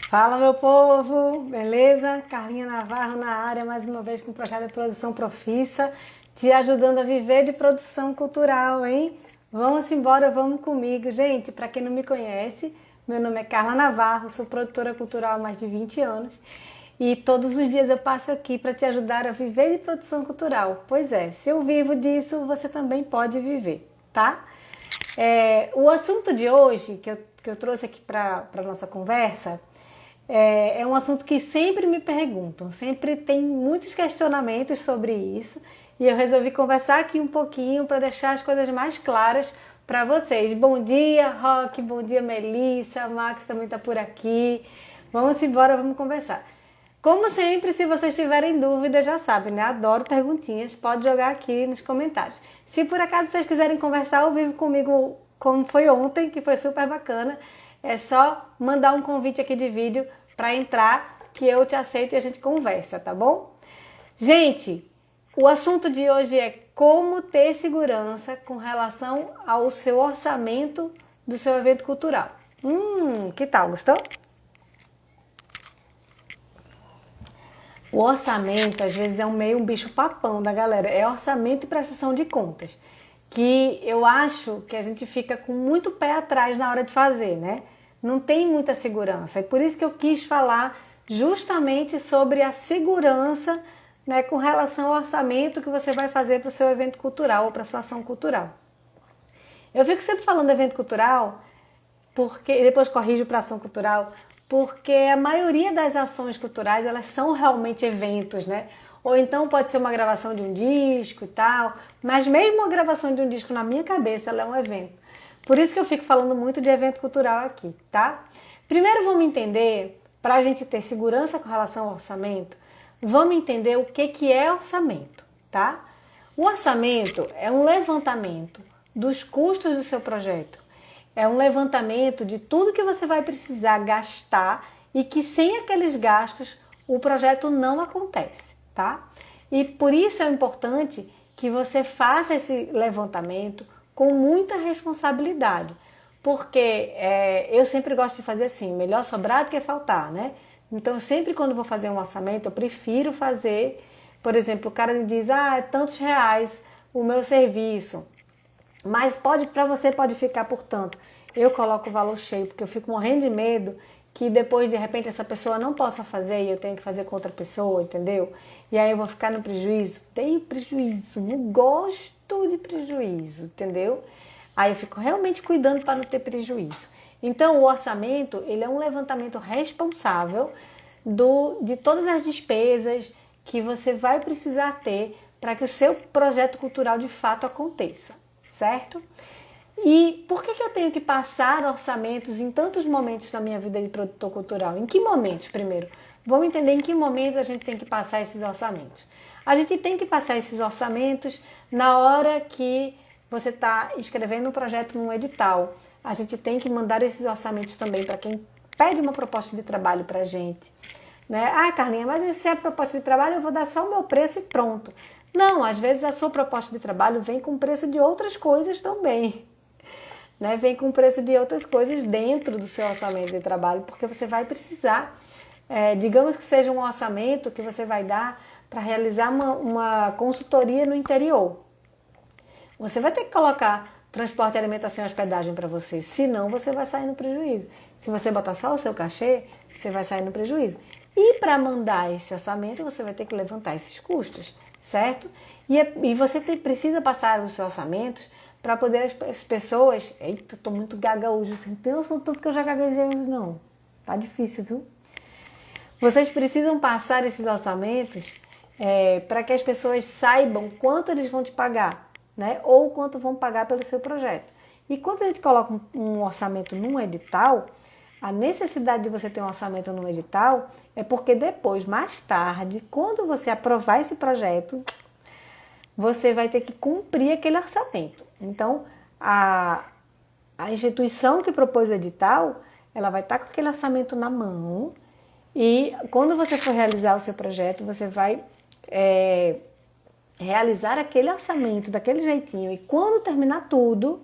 Fala, meu povo, beleza? Carlinha Navarro na área, mais uma vez com o projeto de produção Profissa, te ajudando a viver de produção cultural, hein? Vamos embora, vamos comigo. Gente, para quem não me conhece, meu nome é Carla Navarro, sou produtora cultural há mais de 20 anos e todos os dias eu passo aqui para te ajudar a viver de produção cultural. Pois é, se eu vivo disso, você também pode viver, tá? O assunto de hoje que eu trouxe aqui para a nossa conversa é um assunto que sempre me perguntam, sempre tem muitos questionamentos sobre isso e eu resolvi conversar aqui um pouquinho para deixar as coisas mais claras para vocês. Bom dia, Roque, bom dia, Melissa, Max também está por aqui. Vamos embora, vamos conversar. Como sempre, se vocês tiverem dúvidas, já sabem, né? Adoro perguntinhas, pode jogar aqui nos comentários. Se por acaso vocês quiserem conversar ao vivo comigo, como foi ontem, que foi super bacana, é só mandar um convite aqui de vídeo para entrar, que eu te aceito e a gente conversa, tá bom? Gente, o assunto de hoje é como ter segurança com relação ao seu orçamento do seu evento cultural. Que tal? Gostou? O orçamento, às vezes, é meio um bicho papão da galera. É orçamento e prestação de contas. Que eu acho que a gente fica com muito pé atrás na hora de fazer, né? Não tem muita segurança. É por isso que eu quis falar justamente sobre a segurança, né, com relação ao orçamento que você vai fazer para o seu evento cultural ou para a sua ação cultural. Eu fico sempre falando de evento cultural, porque depois corrijo para ação cultural, porque a maioria das ações culturais elas são realmente eventos, né? Ou então pode ser uma gravação de um disco e tal, mas mesmo a gravação de um disco na minha cabeça ela é um evento. Por isso que eu fico falando muito de evento cultural aqui, tá? Primeiro vamos entender, para a gente ter segurança com relação ao orçamento, vamos entender o que é orçamento, tá? O orçamento é um levantamento dos custos do seu projeto. É um levantamento de tudo que você vai precisar gastar e que sem aqueles gastos o projeto não acontece, tá? E por isso é importante que você faça esse levantamento com muita responsabilidade, porque eu sempre gosto de fazer assim, melhor sobrar do que faltar, né? Então sempre quando vou fazer um orçamento eu prefiro fazer, por exemplo, o cara me diz, é tantos reais o meu serviço, mas para você pode ficar por tanto. Eu coloco o valor cheio, porque eu fico morrendo de medo que depois, de repente, essa pessoa não possa fazer e eu tenho que fazer com outra pessoa, entendeu? E aí eu vou ficar no prejuízo. Tenho prejuízo, não gosto de prejuízo, entendeu? Aí eu fico realmente cuidando para não ter prejuízo. Então, o orçamento, ele é um levantamento responsável de todas as despesas que você vai precisar ter para que o seu projeto cultural de fato aconteça, certo? E por que eu tenho que passar orçamentos em tantos momentos na minha vida de produtor cultural? Em que momentos, primeiro? Vamos entender em que momentos a gente tem que passar esses orçamentos. A gente tem que passar esses orçamentos na hora que você está escrevendo um projeto num edital. A gente tem que mandar esses orçamentos também para quem pede uma proposta de trabalho para a gente. Né? Carlinha, mas se é proposta de trabalho, eu vou dar só o meu preço e pronto. Não, às vezes a sua proposta de trabalho vem com preço de outras coisas também. Né, vem com o preço de outras coisas dentro do seu orçamento de trabalho, porque você vai precisar, digamos que seja um orçamento que você vai dar para realizar uma consultoria no interior. Você vai ter que colocar transporte, alimentação e hospedagem para você, senão você vai sair no prejuízo. Se você botar só o seu cachê, você vai sair no prejuízo. E para mandar esse orçamento, você vai ter que levantar esses custos, certo? E você precisa passar os seus orçamentos para poder as pessoas... Eita, eu tô muito gaga hoje, assim, não tem noção tanto que eu já gaguejei hoje, não. Tá difícil, viu? Vocês precisam passar esses orçamentos para que as pessoas saibam quanto eles vão te pagar, né? Ou quanto vão pagar pelo seu projeto. E quando a gente coloca um orçamento num edital, a necessidade de você ter um orçamento num edital é porque depois, mais tarde, quando você aprovar esse projeto, você vai ter que cumprir aquele orçamento. Então, a instituição que propôs o edital, ela vai estar com aquele orçamento na mão e quando você for realizar o seu projeto, você vai realizar aquele orçamento daquele jeitinho. E quando terminar tudo,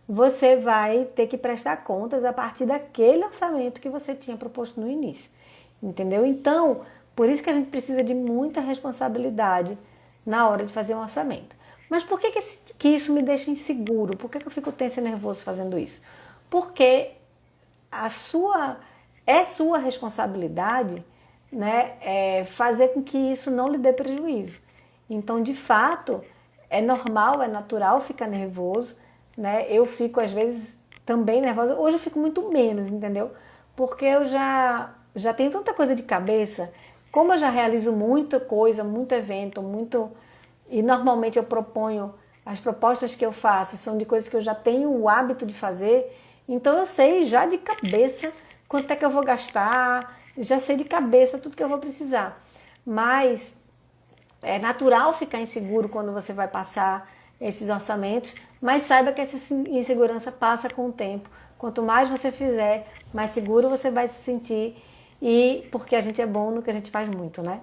você vai ter que prestar contas a partir daquele orçamento que você tinha proposto no início. Entendeu? Então, por isso que a gente precisa de muita responsabilidade na hora de fazer um orçamento. Mas por que isso me deixa inseguro? Por que eu fico tenso e nervoso fazendo isso? Porque é sua responsabilidade, né, fazer com que isso não lhe dê prejuízo. Então, de fato, é normal, é natural ficar nervoso, né? Eu fico, às vezes, também nervosa. Hoje eu fico muito menos, entendeu? Porque eu já tenho tanta coisa de cabeça. Como eu já realizo muita coisa, muito evento, e normalmente eu proponho, as propostas que eu faço são de coisas que eu já tenho o hábito de fazer, então eu sei já de cabeça quanto é que eu vou gastar, já sei de cabeça tudo que eu vou precisar. Mas é natural ficar inseguro quando você vai passar esses orçamentos, mas saiba que essa insegurança passa com o tempo. Quanto mais você fizer, mais seguro você vai se sentir, e porque a gente é bom no que a gente faz muito, né?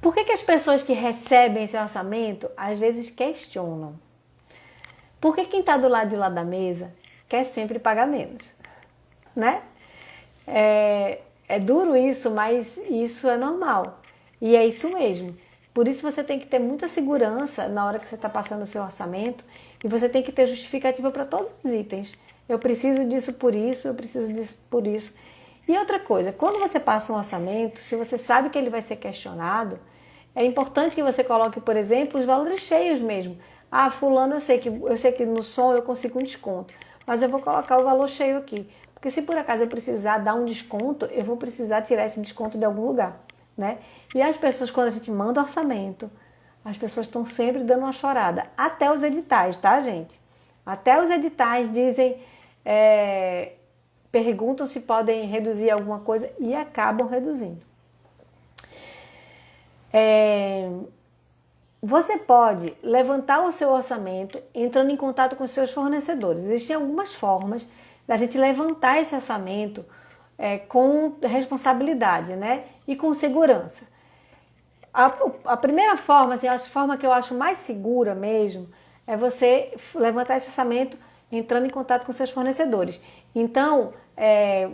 Por que as pessoas que recebem esse orçamento às vezes questionam? Porque quem está do lado de lá da mesa quer sempre pagar menos, né? É duro isso, mas isso é normal. E é isso mesmo. Por isso você tem que ter muita segurança na hora que você está passando o seu orçamento, e você tem que ter justificativa para todos os itens. Eu preciso disso por isso, eu preciso disso por isso. E outra coisa, quando você passa um orçamento, se você sabe que ele vai ser questionado, é importante que você coloque, por exemplo, os valores cheios mesmo. Ah, fulano, eu sei que no som eu consigo um desconto, mas eu vou colocar o valor cheio aqui. Porque se por acaso eu precisar dar um desconto, eu vou precisar tirar esse desconto de algum lugar, né? E as pessoas, quando a gente manda orçamento, as pessoas estão sempre dando uma chorada. Até os editais, tá, gente? Até os editais dizem, perguntam se podem reduzir alguma coisa e acabam reduzindo. Você pode levantar o seu orçamento entrando em contato com os seus fornecedores. Existem algumas formas da gente levantar esse orçamento com responsabilidade, né? E com segurança. A primeira forma, assim, a forma que eu acho mais segura mesmo, é você levantar esse orçamento entrando em contato com seus fornecedores. Então,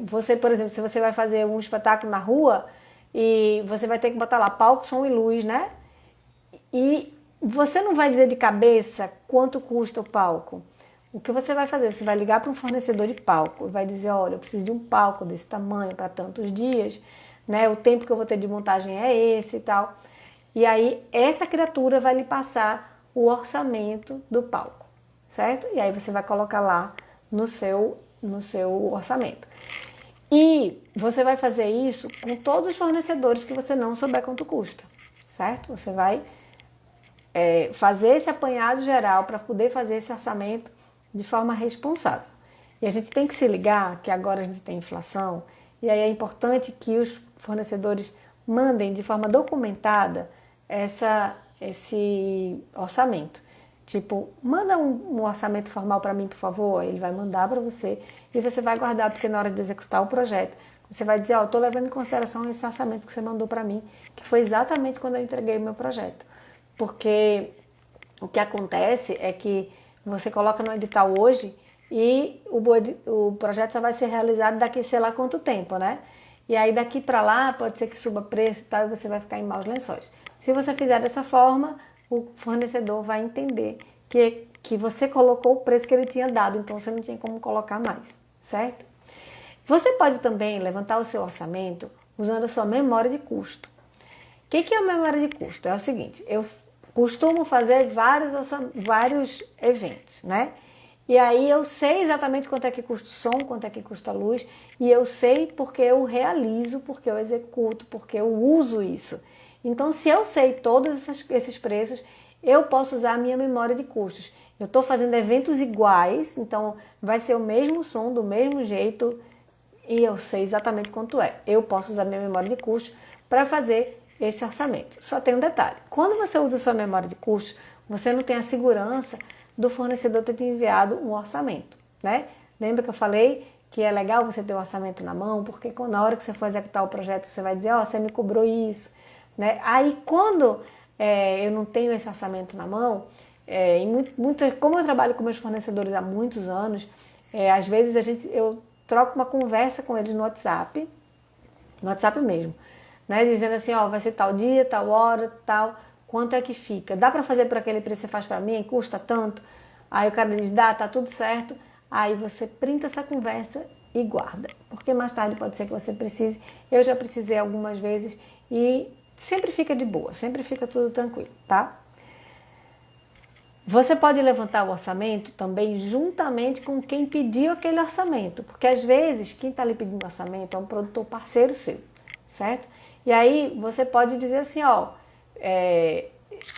você, por exemplo, se você vai fazer um espetáculo na rua, e você vai ter que botar lá palco, som e luz, né? E você não vai dizer de cabeça quanto custa o palco. O que você vai fazer? Você vai ligar para um fornecedor de palco e vai dizer, olha, eu preciso de um palco desse tamanho para tantos dias, né? O tempo que eu vou ter de montagem é esse e tal. E aí essa criatura vai lhe passar o orçamento do palco, certo? E aí você vai colocar lá no seu orçamento. E você vai fazer isso com todos os fornecedores que você não souber quanto custa, certo? Você vai fazer esse apanhado geral para poder fazer esse orçamento de forma responsável. E a gente tem que se ligar que agora a gente tem inflação, e aí é importante que os fornecedores mandem de forma documentada esse orçamento. Tipo, manda um orçamento formal para mim, por favor. Ele vai mandar para você e você vai guardar, porque na hora de executar o projeto, você vai dizer, estou levando em consideração esse orçamento que você mandou para mim, que foi exatamente quando eu entreguei o meu projeto. Porque o que acontece é que você coloca no edital hoje e o projeto só vai ser realizado daqui sei lá quanto tempo, né? E aí daqui para lá pode ser que suba preço e tal, e você vai ficar em maus lençóis. Se você fizer dessa forma, o fornecedor vai entender que você colocou o preço que ele tinha dado, então você não tinha como colocar mais, certo? Você pode também levantar o seu orçamento usando a sua memória de custo. O que é a memória de custo? É o seguinte, eu costumo fazer vários eventos, né? E aí eu sei exatamente quanto é que custa o som, quanto é que custa a luz, e eu sei porque eu realizo, porque eu executo, porque eu uso isso. Então, se eu sei todos esses preços, eu posso usar a minha memória de custos. Eu estou fazendo eventos iguais, então vai ser o mesmo som, do mesmo jeito, e eu sei exatamente quanto é. Eu posso usar a minha memória de custos para fazer esse orçamento. Só tem um detalhe. Quando você usa a sua memória de custos, você não tem a segurança do fornecedor ter te enviado um orçamento, né? Lembra que eu falei que é legal você ter o orçamento na mão, porque na hora que você for executar o projeto, você vai dizer, você me cobrou isso, né? Aí quando eu não tenho esse orçamento na mão, como eu trabalho com meus fornecedores há muitos anos, às vezes eu troco uma conversa com eles no WhatsApp mesmo, né? Dizendo assim, ó, vai ser tal dia, tal hora, tal, quanto é que fica? Dá para fazer por aquele preço que você faz para mim? Custa tanto? Aí o cara diz, dá, tá tudo certo. Aí você printa essa conversa e guarda, porque mais tarde pode ser que você precise. Eu já precisei algumas vezes e sempre fica de boa, sempre fica tudo tranquilo, tá? Você pode levantar o orçamento também juntamente com quem pediu aquele orçamento, porque às vezes quem está lhe pedindo orçamento é um produtor parceiro seu, certo? E aí você pode dizer assim, ó,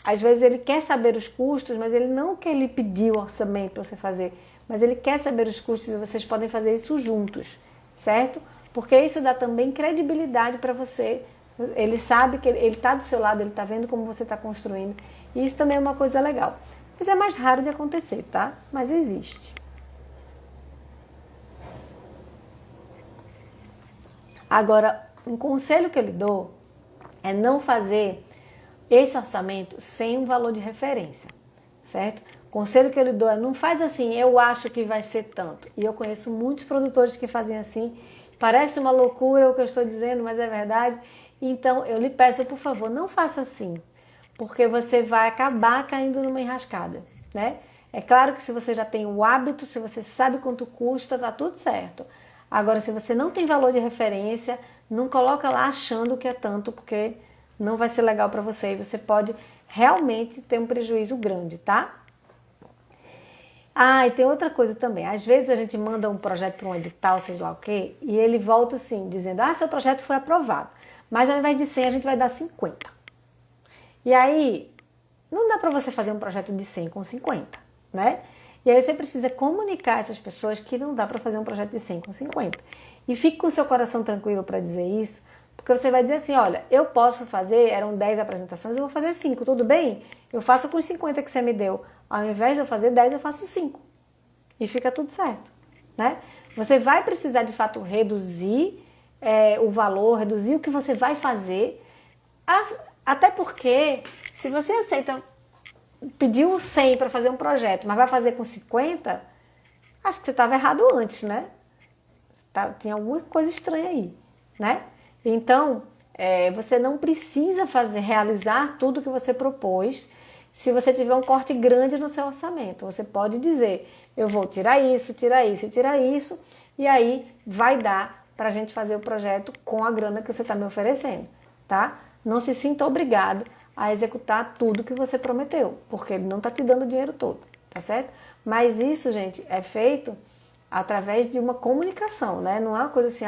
às vezes ele quer saber os custos, mas ele não quer lhe pedir o orçamento para você fazer, mas ele quer saber os custos e vocês podem fazer isso juntos, certo? Porque isso dá também credibilidade para você. Ele sabe que ele está do seu lado, ele está vendo como você está construindo. E isso também é uma coisa legal. Mas é mais raro de acontecer, tá? Mas existe. Agora, um conselho que eu lhe dou é não fazer esse orçamento sem um valor de referência, certo? O conselho que eu lhe dou é não faz assim, eu acho que vai ser tanto. E eu conheço muitos produtores que fazem assim. Parece uma loucura o que eu estou dizendo, mas é verdade. Então, eu lhe peço, por favor, não faça assim, porque você vai acabar caindo numa enrascada, né? É claro que se você já tem o hábito, se você sabe quanto custa, tá tudo certo. Agora, se você não tem valor de referência, não coloca lá achando que é tanto, porque não vai ser legal para você e você pode realmente ter um prejuízo grande, tá? Ah, e tem outra coisa também. Às vezes a gente manda um projeto para um edital, seja lá o quê, e ele volta assim, dizendo, seu projeto foi aprovado, mas ao invés de 100 a gente vai dar 50. E aí, não dá para você fazer um projeto de 100 com 50, né? E aí você precisa comunicar a essas pessoas que não dá para fazer um projeto de 100 com 50. E fique com o seu coração tranquilo para dizer isso, porque você vai dizer assim, olha, eu posso fazer, eram 10 apresentações, eu vou fazer 5, tudo bem? Eu faço com os 50 que você me deu. Ao invés de eu fazer 10, eu faço 5. E fica tudo certo, né? Você vai precisar, de fato, reduzir o valor, reduzir o que você vai fazer, até porque, se você aceita, pediu 100 para fazer um projeto, mas vai fazer com 50, acho que você estava errado antes, né? Tinha alguma coisa estranha aí, né? Então, você não precisa realizar tudo que você propôs se você tiver um corte grande no seu orçamento. Você pode dizer, eu vou tirar isso, tirar isso e tirar isso, e aí vai dar para a gente fazer o projeto com a grana que você está me oferecendo, tá? Não se sinta obrigado a executar tudo que você prometeu, porque ele não está te dando o dinheiro todo, tá certo? Mas isso, gente, é feito através de uma comunicação, né? Não é uma coisa assim,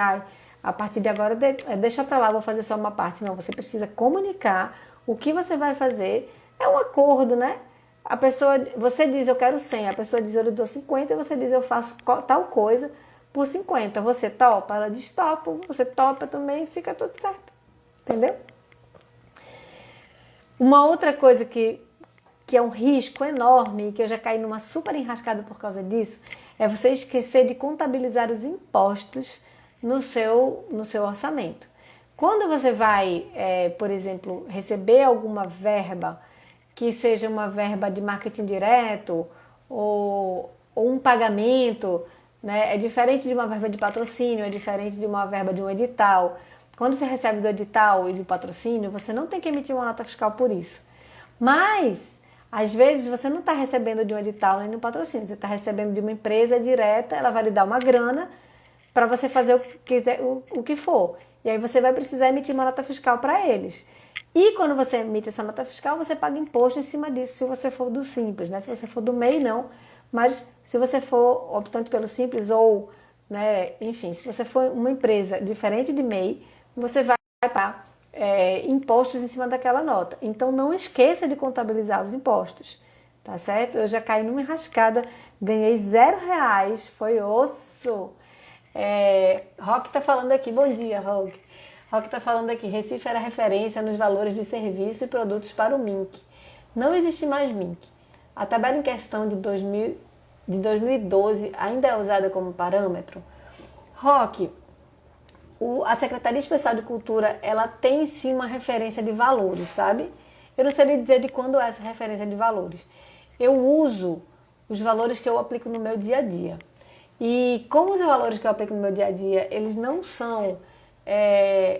a partir de agora deixa para lá, vou fazer só uma parte. Não, você precisa comunicar o que você vai fazer. É um acordo, né? A pessoa, você diz eu quero 100, a pessoa diz eu lhe dou 50 e você diz eu faço tal coisa por 50. Você topa? Ela diz topa, você topa também, fica tudo certo. Entendeu? Uma outra coisa que é um risco enorme, que eu já caí numa super enrascada por causa disso, é você esquecer de contabilizar os impostos no seu orçamento. Quando você vai, por exemplo, receber alguma verba, que seja uma verba de marketing direto ou um pagamento, né? É diferente de uma verba de patrocínio, é diferente de uma verba de um edital. Quando você recebe do edital e do patrocínio, você não tem que emitir uma nota fiscal por isso. Mas, às vezes, você não está recebendo de um edital nem de um patrocínio, você está recebendo de uma empresa direta, ela vai lhe dar uma grana para você fazer o que for. E aí você vai precisar emitir uma nota fiscal para eles. E quando você emite essa nota fiscal, você paga imposto em cima disso, se você for do Simples, né? Se você for do MEI, não. Mas se você for optante pelo Simples ou, né, enfim, se você for uma empresa diferente de MEI, você vai pagar impostos em cima daquela nota. Então não esqueça de contabilizar os impostos, tá certo? Eu já caí numa enrascada, ganhei R$0, foi osso. Rock tá falando aqui, bom dia, Rock. Rock tá falando aqui, Recife era referência nos valores de serviço e produtos para o MINC. Não existe mais MINC. A tabela em questão de 2012 ainda é usada como parâmetro? Rock, a Secretaria Especial de Cultura, ela tem sim uma referência de valores, sabe? Eu não sei lhe dizer de quando é essa referência de valores. eu uso os valores que eu aplico no meu dia a dia. E como os valores que eu aplico no meu dia a dia, eles não são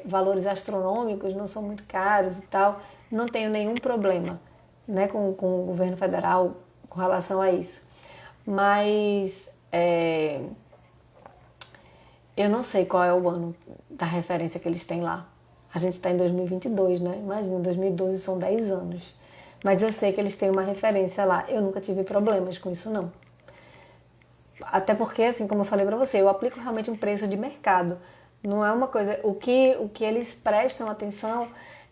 valores astronômicos, não são muito caros e tal, não tenho nenhum problema, né, com o governo federal com relação a isso. Mas eu não sei qual é o ano da referência que eles têm lá. A gente está em 2022, né? Imagina, 2012 são 10 anos. Mas eu sei que eles têm uma referência lá. Eu nunca tive problemas com isso, não. Até porque, assim, como eu falei pra você, eu aplico realmente um preço de mercado. Não é uma coisa... O que eles prestam atenção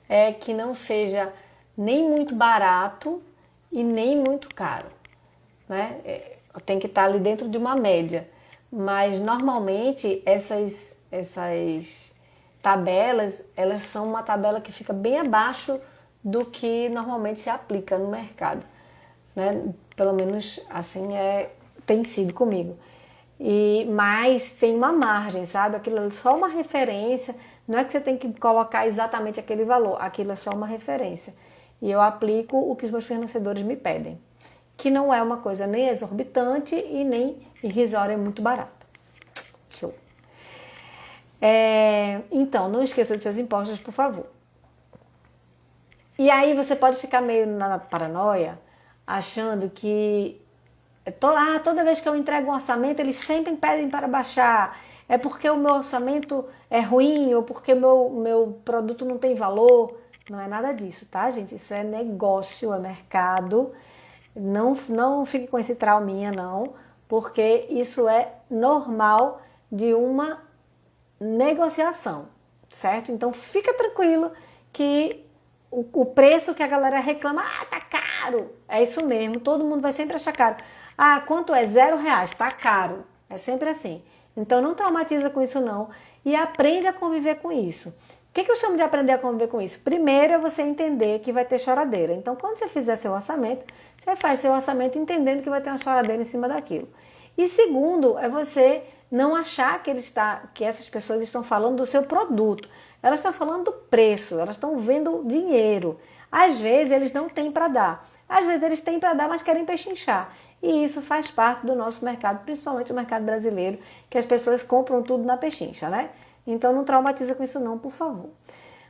é que não seja nem muito barato e nem muito caro, né? Tem que estar ali dentro de uma média. Mas, normalmente, essas tabelas, elas são uma tabela que fica bem abaixo do que normalmente se aplica no mercado, né? Pelo menos assim tem sido comigo. Mas tem uma margem, sabe? Aquilo é só uma referência, não é que você tem que colocar exatamente aquele valor, aquilo é só uma referência. E eu aplico o que os meus fornecedores me pedem, que não é uma coisa nem exorbitante e nem irrisória, é muito barata. Show. Então, não esqueça dos seus impostos, por favor. E aí você pode ficar meio na paranoia, achando que toda vez que eu entrego um orçamento, eles sempre pedem para baixar. É porque o meu orçamento é ruim ou porque meu produto não tem valor. Não é nada disso, tá, gente? Isso é negócio, é mercado. Não fique com esse trauminha, não, porque isso é normal de uma negociação, certo? Então fica tranquilo que o preço que a galera reclama, tá caro, é isso mesmo, todo mundo vai sempre achar caro. Quanto é? R$0, tá caro, é sempre assim. Então não traumatiza com isso não e aprende a conviver com isso. O que eu chamo de aprender a conviver com isso? Primeiro é você entender que vai ter choradeira. Então quando você fizer seu orçamento, você faz seu orçamento entendendo que vai ter uma choradeira em cima daquilo. E segundo é você não achar que essas pessoas estão falando do seu produto. Elas estão falando do preço, elas estão vendo dinheiro. Às vezes eles não têm para dar. Às vezes eles têm para dar, mas querem pechinchar. E isso faz parte do nosso mercado, principalmente o mercado brasileiro, que as pessoas compram tudo na pechincha, né? Então não traumatiza com isso não, por favor.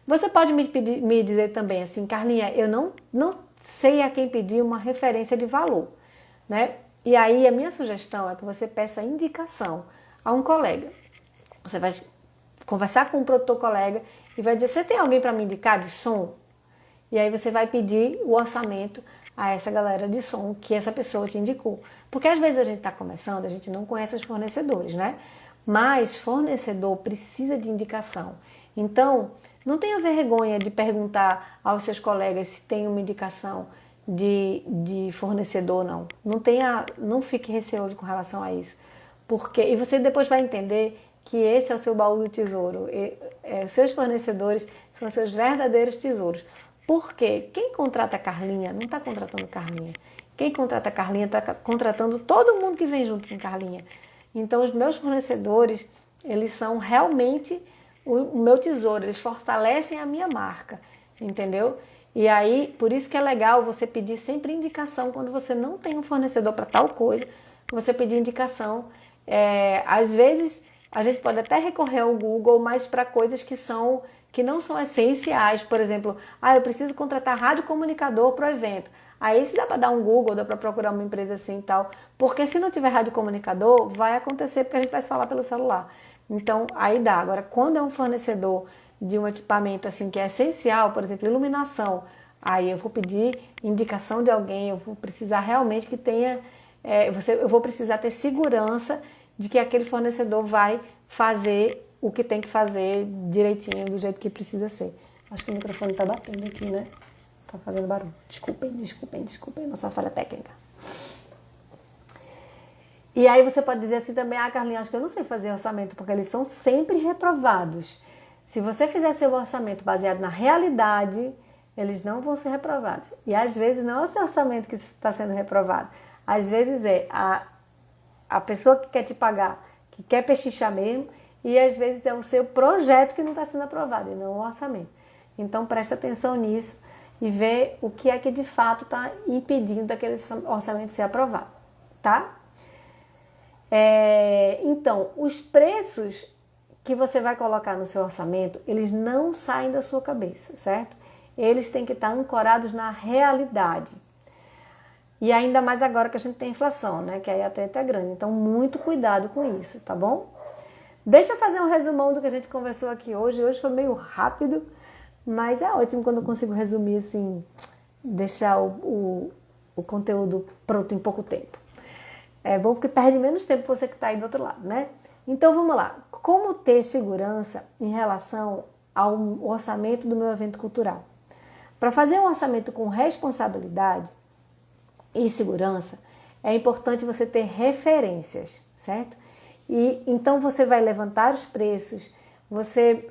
Você pode me dizer também assim, Carlinha, eu não sei a quem pedir uma referência de valor, né? E aí a minha sugestão é que você peça indicação a um colega. Você vai conversar com um produtor colega e vai dizer, você tem alguém para me indicar de som? E aí você vai pedir o orçamento a essa galera de som que essa pessoa te indicou. Porque às vezes a gente está começando, a gente não conhece os fornecedores, né? Mas fornecedor precisa de indicação. Então, não tenha vergonha de perguntar aos seus colegas se tem uma indicação de fornecedor, não. Não fique receoso com relação a isso. E você depois vai entender que esse é o seu baú do tesouro. Os seus fornecedores são os seus verdadeiros tesouros. Porque quem contrata a Carlinha não está contratando Carlinha. Quem contrata a Carlinha está contratando todo mundo que vem junto com Carlinha. Então, os meus fornecedores, eles são realmente o meu tesouro. Eles fortalecem a minha marca, entendeu? E aí, por isso que é legal você pedir sempre indicação quando você não tem um fornecedor para tal coisa. Você pedir indicação. Às vezes, a gente pode até recorrer ao Google, mas para coisas que não são essenciais. Por exemplo, eu preciso contratar radiocomunicador para o evento. Aí se dá para dar um Google, dá para procurar uma empresa assim e tal. Porque se não tiver radiocomunicador, vai acontecer porque a gente vai se falar pelo celular. Então, aí dá. Agora, quando é um fornecedor de um equipamento assim que é essencial, por exemplo, iluminação, aí eu vou pedir indicação de alguém, eu vou precisar realmente que tenha... eu vou precisar ter segurança de que aquele fornecedor vai fazer o que tem que fazer direitinho, do jeito que precisa ser. Acho que o microfone está batendo aqui, né? Tá fazendo barulho. Desculpem, nossa falha técnica. E aí você pode dizer assim também, Carlinhos, acho que eu não sei fazer orçamento, porque eles são sempre reprovados. Se você fizer seu orçamento baseado na realidade, eles não vão ser reprovados. E às vezes não é o seu orçamento que está sendo reprovado. Às vezes é a pessoa que quer te pagar, que quer pechinchar mesmo, e às vezes é o seu projeto que não está sendo aprovado, e não o orçamento. Então preste atenção nisso. e ver o que é que de fato está impedindo daquele orçamento ser aprovado, tá? Então, os preços que você vai colocar no seu orçamento, eles não saem da sua cabeça, certo? Eles têm que estar ancorados na realidade. E ainda mais agora que a gente tem inflação, né? Que aí a treta é grande. Então, muito cuidado com isso, tá bom? Deixa eu fazer um resumão do que a gente conversou aqui hoje. Hoje foi meio rápido, mas é ótimo quando eu consigo resumir assim, deixar o conteúdo pronto em pouco tempo. É bom porque perde menos tempo você que está aí do outro lado, né? Então vamos lá. Como ter segurança em relação ao orçamento do meu evento cultural? Para fazer um orçamento com responsabilidade e segurança, é importante você ter referências, certo? E então você vai levantar os preços, você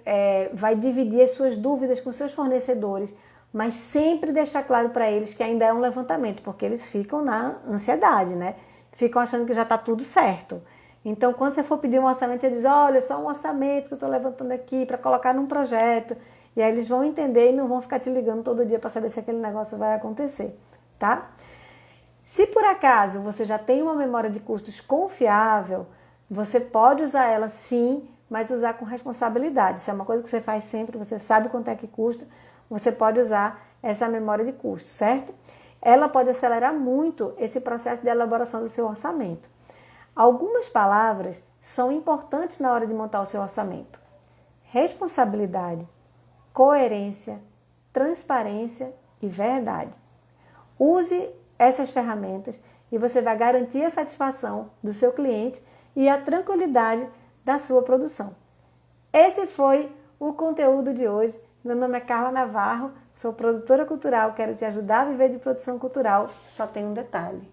vai dividir as suas dúvidas com seus fornecedores, mas sempre deixar claro para eles que ainda é um levantamento, porque eles ficam na ansiedade, né? Ficam achando que já está tudo certo. Então, quando você for pedir um orçamento, você diz, olha, é só um orçamento que eu estou levantando aqui para colocar num projeto. E aí eles vão entender e não vão ficar te ligando todo dia para saber se aquele negócio vai acontecer, tá? Se por acaso você já tem uma memória de custos confiável, você pode usar ela sim, mas usar com responsabilidade. Se é uma coisa que você faz sempre, você sabe quanto é que custa, você pode usar essa memória de custos, certo? Ela pode acelerar muito esse processo de elaboração do seu orçamento. Algumas palavras são importantes na hora de montar o seu orçamento: responsabilidade, coerência, transparência e verdade. Use essas ferramentas e você vai garantir a satisfação do seu cliente e a tranquilidade da sua produção. Esse foi o conteúdo de hoje. Meu nome é Carla Navarro, sou produtora cultural, quero te ajudar a viver de produção cultural. Só tem um detalhe.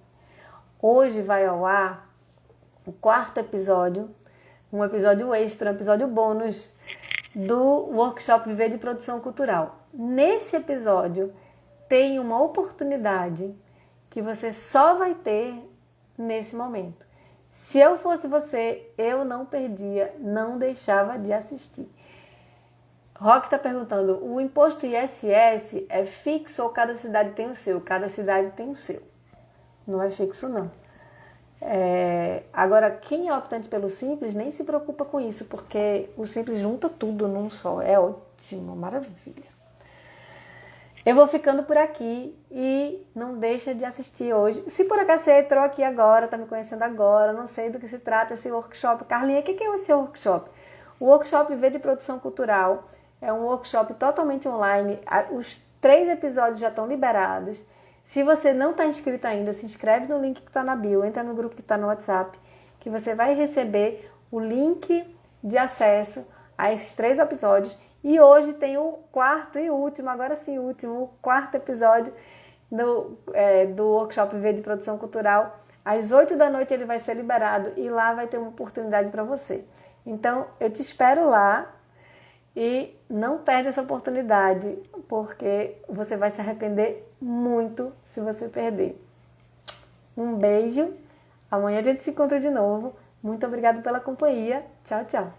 Hoje vai ao ar o 4º episódio, um episódio extra, um episódio bônus do workshop Viver de Produção Cultural. Nesse episódio tem uma oportunidade que você só vai ter nesse momento. Se eu fosse você, eu não perdia, não deixava de assistir. Rock está perguntando, o imposto ISS é fixo ou cada cidade tem o seu? Cada cidade tem o seu. Não é fixo, não. Agora, quem é optante pelo Simples nem se preocupa com isso, porque o Simples junta tudo num só. É ótimo, maravilha. Eu vou ficando por aqui e não deixa de assistir hoje. Se por acaso você entrou aqui agora, está me conhecendo agora, não sei do que se trata esse workshop. Carlinha, o que é esse workshop? O workshop Viver de Produção Cultural é um workshop totalmente online. Os 3 episódios já estão liberados. Se você não está inscrito ainda, se inscreve no link que está na bio, entra no grupo que está no WhatsApp, que você vai receber o link de acesso a esses 3 episódios. E hoje tem o 4º e último, agora sim, o 4º episódio do workshop Viver de Produção Cultural. Às 8 da noite ele vai ser liberado e lá vai ter uma oportunidade para você. Então, eu te espero lá e não perde essa oportunidade, porque você vai se arrepender muito se você perder. Um beijo, amanhã a gente se encontra de novo. Muito obrigada pela companhia. Tchau, tchau.